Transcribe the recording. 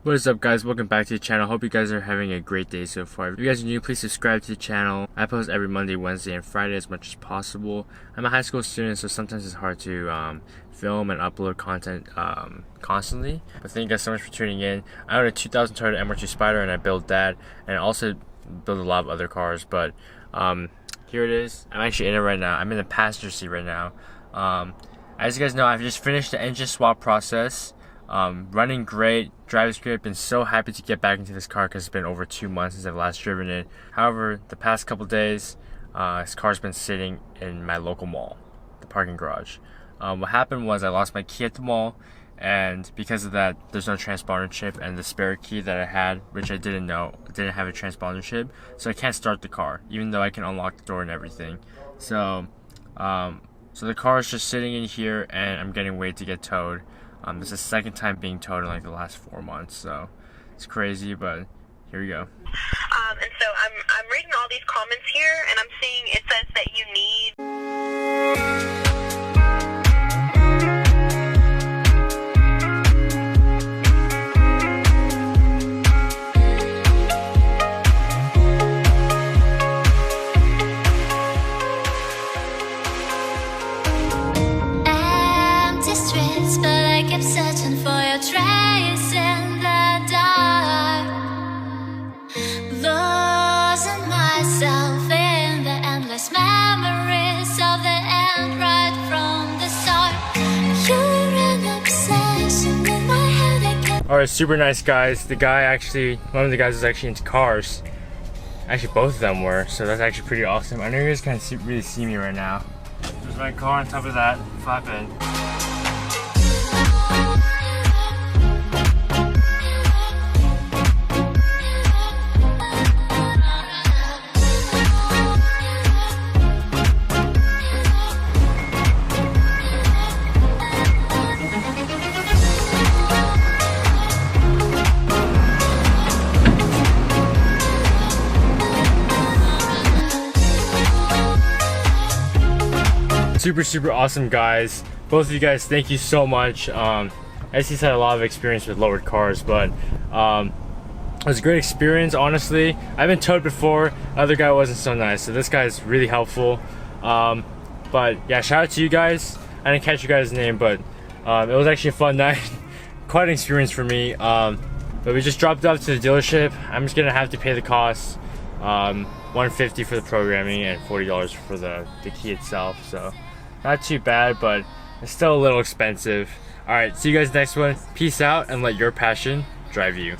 What is up, guys? Welcome back to the channel. Hope you guys are having a great day so far. If you guys are new, please subscribe to the channel. I post every Monday, Wednesday, and Friday as much as possible. I'm a high school student, so sometimes it's hard to film and upload content constantly. But thank you guys so much for tuning in. I own a 2000 Toyota MR2 Spyder, and I build that, and I also build a lot of other cars. But here it is. I'm actually in it right now. I'm in the passenger seat right now. As you guys know, I've just finished the engine swap process. Running great, drives great. Been so happy to get back into this car because it's been over 2 months since I've last driven it. However, the past couple days, this car's been sitting in my local mall, the parking garage. What happened was I lost my key at the mall, and because of that, there's no transponder chip, and the spare key that I had, which I didn't know, didn't have a transponder chip, so I can't start the car, even though I can unlock the door and everything. So the car is just sitting in here, and I'm getting waited to get towed. This is the second time being towed in like the last 4 months, so it's crazy, but here we go. And so I'm reading all these comments here, and I'm seeing it says that you need... kept searching for your trace in the dark, losing myself in the endless memories of the end right from the start. You're an obsession in my head. Alright, super nice guys. The guy actually, one of the guys was actually into cars. Actually, both of them were, so that's actually pretty awesome. I know you guys can't really see me right now. There's my car on top of that flatbed. Super awesome guys. Both of you guys, thank you so much. SC's had a lot of experience with lowered cars, but it was a great experience, honestly. I've been towed before. The other guy wasn't so nice, so this guy's really helpful. But yeah, shout out to you guys. I didn't catch you guys' name, but it was actually a fun night. Quite an experience for me. But we just dropped off to the dealership. I'm just gonna have to pay the cost. $150 for the programming and $40 for the key itself, so not too bad, but it's still a little expensive. Alright, see you guys next one. Peace out, and let your passion drive you.